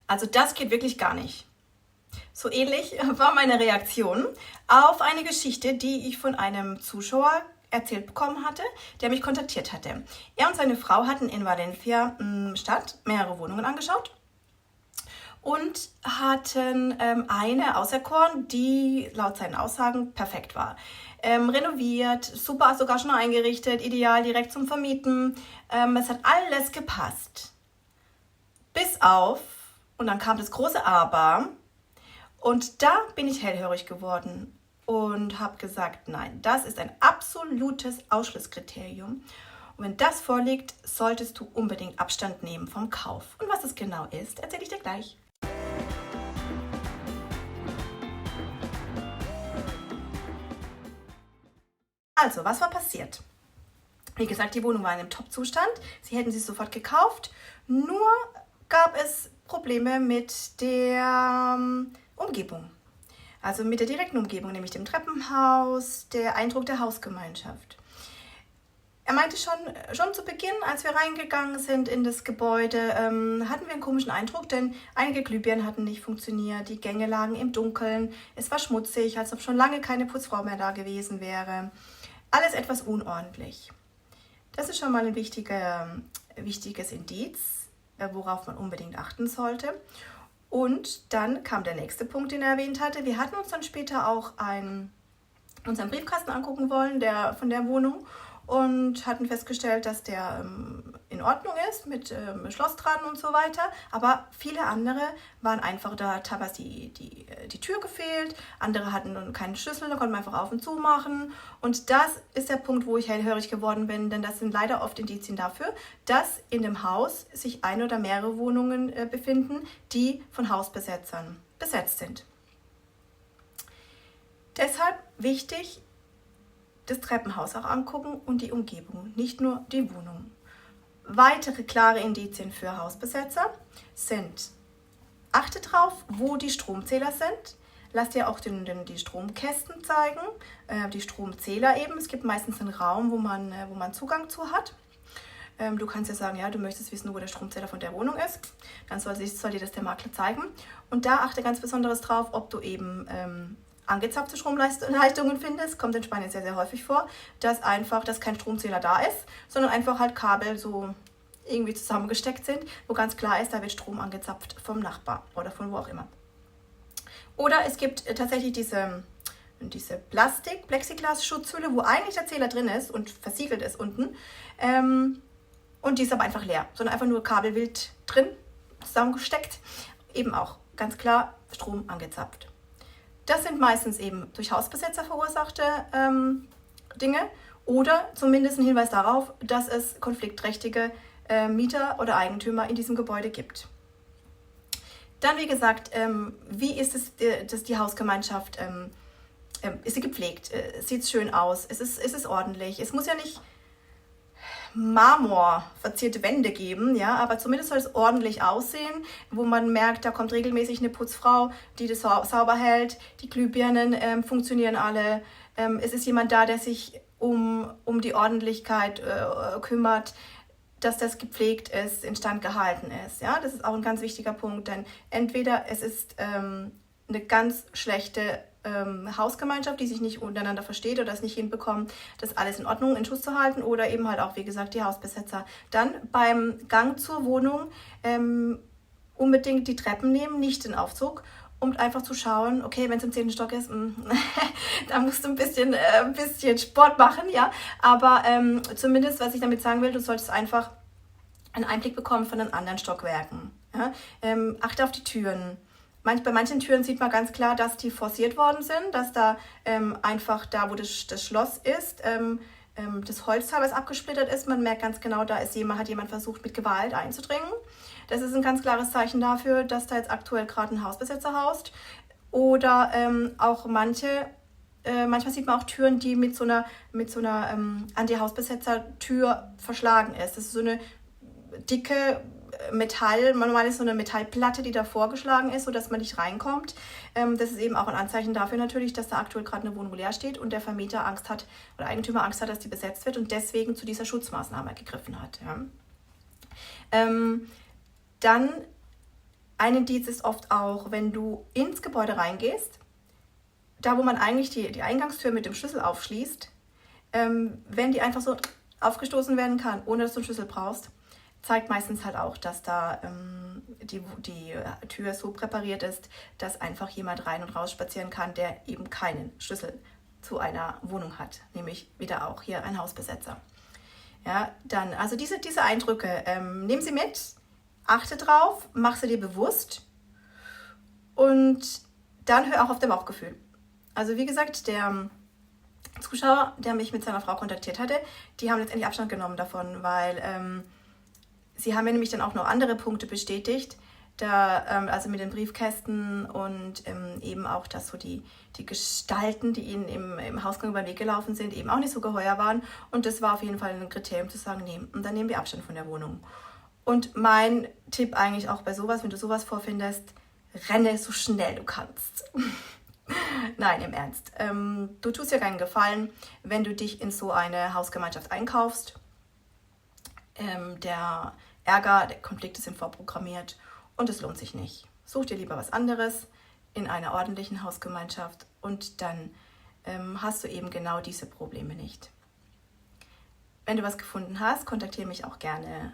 Also das geht wirklich gar nicht. So ähnlich war meine Reaktion auf eine Geschichte, die ich von einem Zuschauer erzählt bekommen hatte, der mich kontaktiert hatte. Er und seine Frau hatten in Valencia Stadt mehrere Wohnungen angeschaut und hatten eine auserkoren, die laut seinen Aussagen perfekt war. Renoviert, super, sogar schon eingerichtet, ideal direkt zum Vermieten. Es hat alles gepasst. Bis auf, und dann kam das große Aber, und da bin ich hellhörig geworden und habe gesagt, nein, das ist ein absolutes Ausschlusskriterium. Und wenn das vorliegt, solltest du unbedingt Abstand nehmen vom Kauf. Und was es genau ist, erzähle ich dir gleich. Also, was war passiert? Wie gesagt, die Wohnung war in einem Top-Zustand. Sie hätten sie sofort gekauft. Nur gab es Probleme mit der Umgebung. Also mit der direkten Umgebung, nämlich dem Treppenhaus, der Eindruck der Hausgemeinschaft. Er meinte schon zu Beginn, als wir reingegangen sind in das Gebäude, hatten wir einen komischen Eindruck, denn einige Glühbirnen hatten nicht funktioniert, die Gänge lagen im Dunkeln, es war schmutzig, als ob schon lange keine Putzfrau mehr da gewesen wäre. Alles etwas unordentlich. Das ist schon mal ein wichtiges Indiz, worauf man unbedingt achten sollte. Und dann kam der nächste Punkt, den er erwähnt hatte. Wir hatten uns dann später auch unseren Briefkasten angucken wollen, von der Wohnung, und hatten festgestellt, dass der in Ordnung ist mit Schloss dran und so weiter. Aber viele andere waren einfach, da hat teilweise die Tür gefehlt, andere hatten keine Schlüssel, da konnte man einfach auf und zu machen. Und das ist der Punkt, wo ich hellhörig geworden bin, denn das sind leider oft Indizien dafür, dass in dem Haus sich eine oder mehrere Wohnungen befinden, die von Hausbesetzern besetzt sind. Deshalb wichtig, das Treppenhaus auch angucken und die Umgebung, nicht nur die Wohnung. Weitere klare Indizien für Hausbesetzer sind: achte drauf, wo die Stromzähler sind. Lass dir auch die Stromkästen zeigen, die Stromzähler eben. Es gibt meistens einen Raum, wo man Zugang zu hat. Du kannst ja sagen, ja, du möchtest wissen, wo der Stromzähler von der Wohnung ist. Dann soll dir das der Makler zeigen. Und da achte ganz besonders drauf, ob du eben angezapfte Stromleitungen findest. Kommt in Spanien sehr, sehr häufig vor, dass kein Stromzähler da ist, sondern einfach halt Kabel so irgendwie zusammengesteckt sind, wo ganz klar ist, da wird Strom angezapft vom Nachbar oder von wo auch immer. Oder es gibt tatsächlich diese Plexiglas-Schutzhülle, wo eigentlich der Zähler drin ist und versiegelt ist unten. Und die ist aber einfach leer, sondern einfach nur kabelwild drin, zusammengesteckt. Eben auch ganz klar Strom angezapft. Das sind meistens eben durch Hausbesetzer verursachte Dinge oder zumindest ein Hinweis darauf, dass es konfliktträchtige Mieter oder Eigentümer in diesem Gebäude gibt. Dann, wie gesagt, wie ist es, die Hausgemeinschaft? Ist sie gepflegt? Sieht es schön aus? Ist es ordentlich? Es muss ja nicht marmorverzierte Wände geben, ja, aber zumindest soll es ordentlich aussehen, wo man merkt, da kommt regelmäßig eine Putzfrau, die das sauber hält, die Glühbirnen funktionieren alle, es ist jemand da, der sich um die Ordentlichkeit kümmert, dass das gepflegt ist, instand gehalten ist, ja, das ist auch ein ganz wichtiger Punkt, denn entweder es ist eine ganz schlechte Hausgemeinschaft, die sich nicht untereinander versteht oder es nicht hinbekommt, das alles in Ordnung, in Schuss zu halten, oder eben halt auch, wie gesagt, die Hausbesetzer. Dann beim Gang zur Wohnung unbedingt die Treppen nehmen, nicht den Aufzug, um einfach zu schauen, okay, wenn es im 10. Stock ist, da musst du ein bisschen Sport machen, ja, aber zumindest, was ich damit sagen will, du solltest einfach einen Einblick bekommen von den anderen Stockwerken. Ja? Achte auf die Türen. Bei manchen Türen sieht man ganz klar, dass die forciert worden sind, dass da einfach da, wo das Schloss ist, das Holz teilweise abgesplittert ist. Man merkt ganz genau, hat jemand versucht, mit Gewalt einzudringen. Das ist ein ganz klares Zeichen dafür, dass da jetzt aktuell gerade ein Hausbesetzer haust. Oder auch manchmal sieht man auch Türen, die mit so einer Anti-Hausbesetzer-Tür verschlagen ist. Das ist so eine dicke normal ist so eine Metallplatte, die davor geschlagen ist, sodass man nicht reinkommt. Das ist eben auch ein Anzeichen dafür natürlich, dass da aktuell gerade eine Wohnung leer steht und der Vermieter Angst hat oder Eigentümer Angst hat, dass die besetzt wird und deswegen zu dieser Schutzmaßnahme gegriffen hat. Ja. Dann Ein Indiz ist oft auch, wenn du ins Gebäude reingehst, da wo man eigentlich die Eingangstür mit dem Schlüssel aufschließt, wenn die einfach so aufgestoßen werden kann, ohne dass du einen Schlüssel brauchst, zeigt meistens halt auch, dass da die Tür so präpariert ist, dass einfach jemand rein und raus spazieren kann, der eben keinen Schlüssel zu einer Wohnung hat, nämlich wieder auch hier ein Hausbesetzer. Ja, dann, also diese Eindrücke, nimm sie mit, achte drauf, mach sie dir bewusst und dann hör auch auf dein Bauchgefühl. Also wie gesagt, der Zuschauer, der mich mit seiner Frau kontaktiert hatte, die haben letztendlich Abstand genommen davon, weil sie haben mir nämlich dann auch noch andere Punkte bestätigt, also mit den Briefkästen und eben auch, dass so die Gestalten, die ihnen im Hausgang über den Weg gelaufen sind, eben auch nicht so geheuer waren. Und das war auf jeden Fall ein Kriterium zu sagen, nee, und dann nehmen wir Abstand von der Wohnung. Und mein Tipp eigentlich auch bei sowas, wenn du sowas vorfindest, renne so schnell du kannst. Nein, im Ernst. Du tust dir keinen Gefallen, wenn du dich in so eine Hausgemeinschaft einkaufst. Der Ärger, der Konflikte sind vorprogrammiert und es lohnt sich nicht. Such dir lieber was anderes in einer ordentlichen Hausgemeinschaft und dann hast du eben genau diese Probleme nicht. Wenn du was gefunden hast, kontaktiere mich auch gerne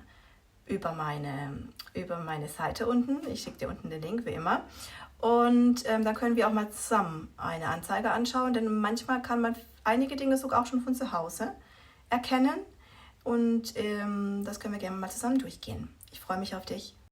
über meine Seite unten. Ich schicke dir unten den Link, wie immer. Und dann können wir auch mal zusammen eine Anzeige anschauen, denn manchmal kann man einige Dinge sogar auch schon von zu Hause erkennen. Und das können wir gerne mal zusammen durchgehen. Ich freue mich auf dich.